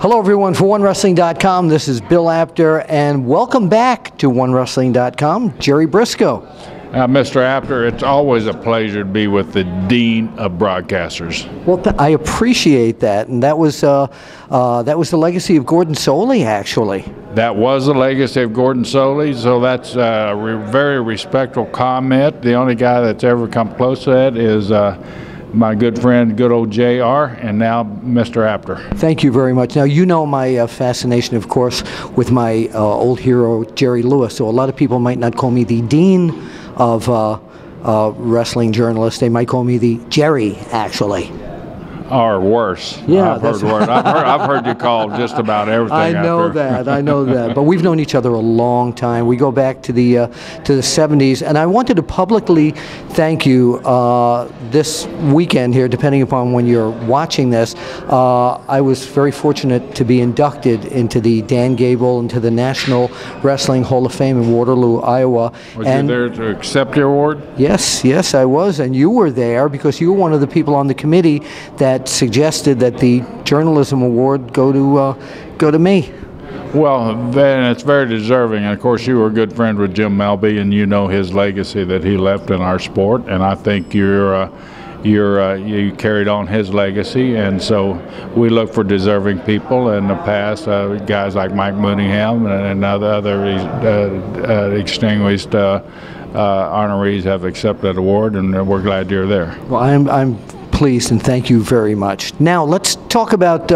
Hello everyone for OneWrestling.com. This is Bill Apter, and welcome back to OneWrestling.com, Gerald Brisco. Mr. Apter, it's always a pleasure to be with the Dean of Broadcasters. Well, I appreciate that, and that was the legacy of Gordon Soley, actually. That was the legacy of Gordon Soley, so that's a very respectful comment. The only guy that's ever come close to that is my good friend, good old JR, and now Mr. Apter. Thank you very much. Now, you know my fascination, of course, with my old hero, Jerry Lewis, so a lot of people might not call me the Dean of wrestling journalists. They might call me the Jerry, actually. Or worse. Yeah, I've heard you call just about everything. I know that. But we've known each other a long time. We go back to the 70s, and I wanted to publicly thank you this weekend here, depending upon when you're watching this. I was very fortunate to be inducted into the Dan Gable, into the National Wrestling Hall of Fame in Waterloo, Iowa. Was you there to accept your award? Yes, I was, and you were there because you were one of the people on the committee that suggested that the journalism award go to me. Well, then it's very deserving. And of course, you were a good friend with Jim Melby, and you know his legacy that he left in our sport. And I think you carried on his legacy. And so we look for deserving people in the past, guys like Mike Mooneyham and other extinguished honorees have accepted that award, and we're glad you're there. Well, I'm pleased, and thank you very much. Now let's talk about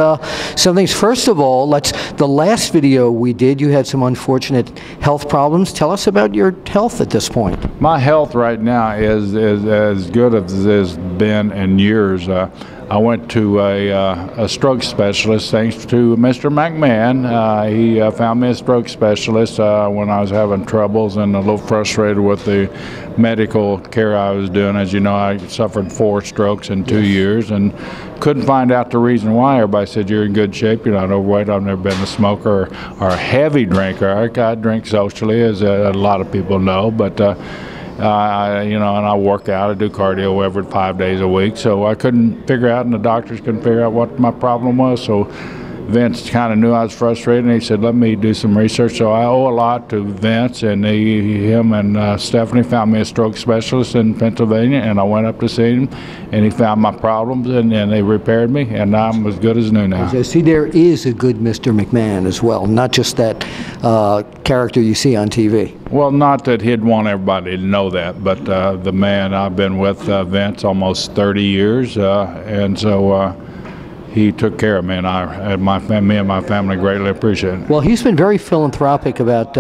some things. First of all, the last video we did, you had some unfortunate health problems. Tell us about your health at this point. My health right now is as good as it's been in years. I went to a stroke specialist thanks to Mr. McMahon. He found me a stroke specialist when I was having troubles and a little frustrated with the medical care I was doing. As you know, I suffered 4 strokes in 2 years and couldn't find out the reason why. Everybody said, you're in good shape, you're not overweight. I've never been a smoker or a heavy drinker. I drink socially, as a lot of people know, but and I work out, I do cardio every 5 days a week, so I couldn't figure out, and the doctors couldn't figure out what my problem was, so Vince kind of knew I was frustrated, and he said, let me do some research. So I owe a lot to Vince, and him and Stephanie found me a stroke specialist in Pennsylvania, and I went up to see him, and he found my problems, and they repaired me, and I'm as good as new now. See, there is a good Mr. McMahon as well, not just that character you see on TV. Well, not that he'd want everybody to know that, but the man, I've been with Vince almost 30 years, and so he took care of me, and me and my family greatly appreciate it. Well, he's been very philanthropic about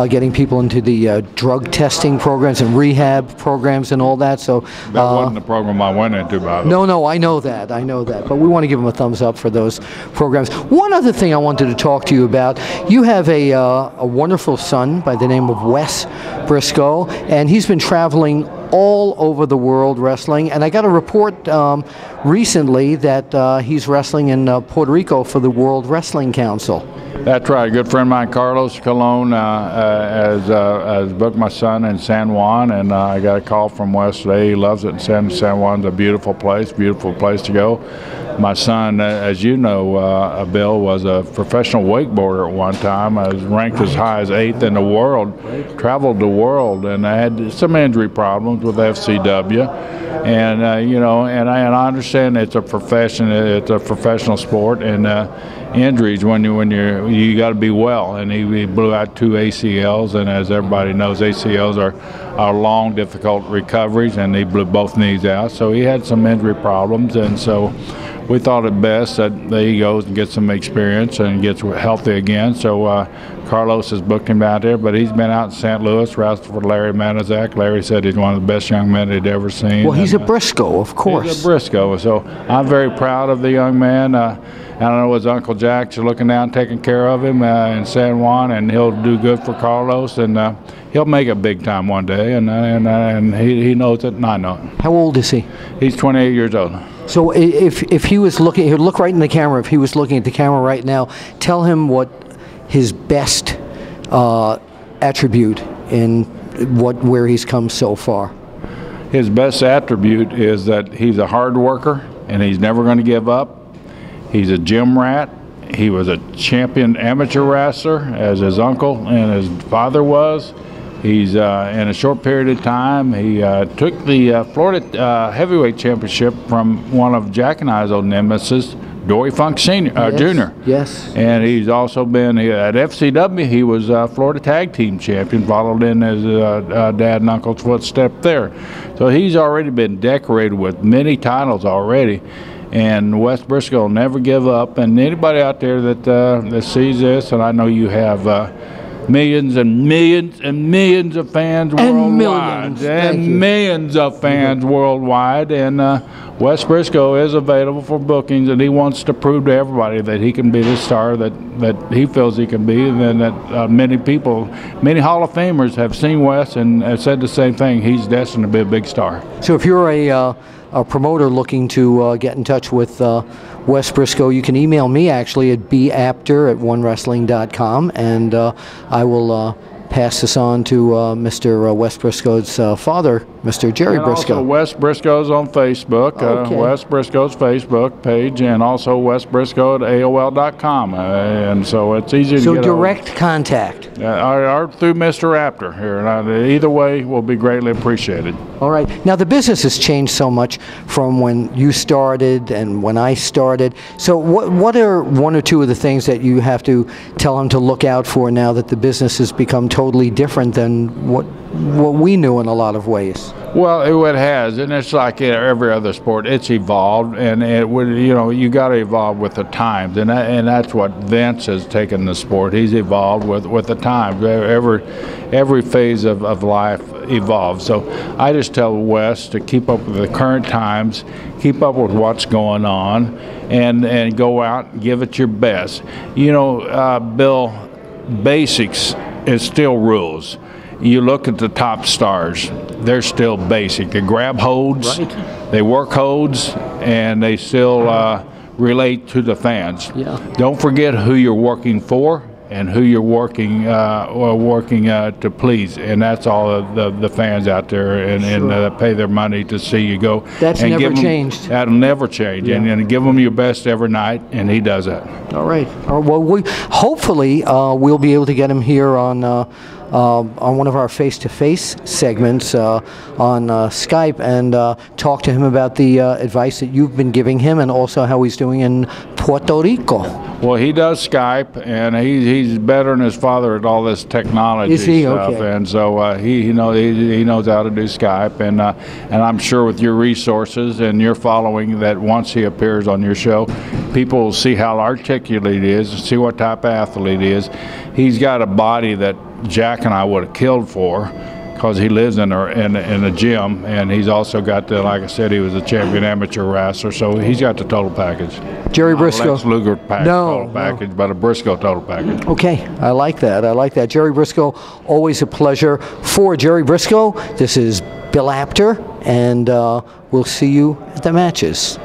getting people into the drug testing programs and rehab programs and all that. So that wasn't the program I went into, by the way. No, I know that. But we want to give him a thumbs up for those programs. One other thing I wanted to talk to you about: you have a wonderful son by the name of Wes Brisco, and he's been traveling all over the world wrestling, and I got a report recently that he's wrestling in Puerto Rico for the World Wrestling Council. That's right. A good friend of mine, Carlos Colon, has booked my son in San Juan, and I got a call from Wes today. He loves it. San Juan's a beautiful place to go. My son, as you know, Bill, was a professional wakeboarder at one time. I was ranked as high as 8th in the world, traveled the world, and I had some injury problems with FCW. And and I understand it's a profession, it's a professional sport, and injuries when you got to be well. And he blew out 2 ACLs, and as everybody knows, ACLs are long, difficult recoveries, and he blew both knees out. So he had some injury problems, and so we thought it best that he goes and gets some experience and gets healthy again. So Carlos has booked him out there, but he's been out in St. Louis, wrestled for Larry Manizak. Larry said he's one of the best young men he'd ever seen. Well, he's a Brisco, of course. He's a Brisco, so I'm very proud of the young man. I don't know, his Uncle Jack's looking down, taking care of him in San Juan, and he'll do good for Carlos, and he'll make it big time one day, and he knows it, and I know it. How old is he? He's 28 years old. So if he was looking, he'd look right in the camera. If he was looking at the camera right now, tell him what his best attribute in where he's come so far. His best attribute is that he's a hard worker, and he's never going to give up. He's a gym rat, He was a champion amateur wrestler, as his uncle and his father was. He's in a short period of time, he took the Florida Heavyweight Championship from one of Jack and I's old nemesis, Dory Funk Senior, Jr. Yes. And he's also been at FCW. He was Florida Tag Team Champion, followed in his dad and uncle's footstep there. So he's already been decorated with many titles already. And Wes Brisco will never give up. And anybody out there that sees this, and I know you have millions and millions and millions of fans worldwide, millions of fans worldwide, and Wes Brisco is available for bookings, and he wants to prove to everybody that he can be the star that he feels he can be, and then that many people, many Hall of Famers have seen Wes and have said the same thing. He's destined to be a big star. So if you're a promoter looking to get in touch with Wes Brisco, you can email me actually at bapter@onewrestling.com, and I will pass this on to Mr. Wes Brisco's father, Mr. Jerry Brisco. Also, Wes Brisco's on Facebook, Okay. Wes Brisco's Facebook page, and also Wes Brisco at AOL.com. And so it's easy to So get direct contact. or through Mr. Apter here. And either way will be greatly appreciated. All right. Now, the business has changed so much from when you started and when I started. So what are one or two of the things that you have to tell them to look out for now that the business has become totally different than what we knew in a lot of ways? Well, it has, and it's like every other sport. It's evolved, and it would, you got to evolve with the times, and that's what Vince has taken the sport. He's evolved with the times. Every phase of life evolves. So I just tell Wes to keep up with the current times, keep up with what's going on, and go out and give it your best. Bill, basics is still rules. You look at the top stars, they're still basic. They grab holds, Right. They work holds, and they still relate to the fans. Yeah. Don't forget who you're working for and who you're working to please, and that's all of the fans out there and pay their money to see you go. That's and never changed. That'll never change, and give them your best every night, and he does that. All right. Well, hopefully we'll be able to get him here on one of our face-to-face segments on Skype and talk to him about the advice that you've been giving him, and also how he's doing in Puerto Rico. Well, he does Skype, and he's better than his father at all this technology Is he? stuff, Okay. and so he knows how to do Skype, and I'm sure with your resources and your following, that once he appears on your show, people will see how articulate he is, see what type of athlete he is. He's got a body that Jack and I would have killed for, because he lives in a gym, and he's also got the, like I said, he was a champion amateur wrestler, so he's got the total package. Jerry Not a Brisco. Lex Luger total package, but a Brisco total package. Okay, I like that. I like that. Jerry Brisco, always a pleasure. For Jerry Brisco, this is Bill Apter, and we'll see you at the matches.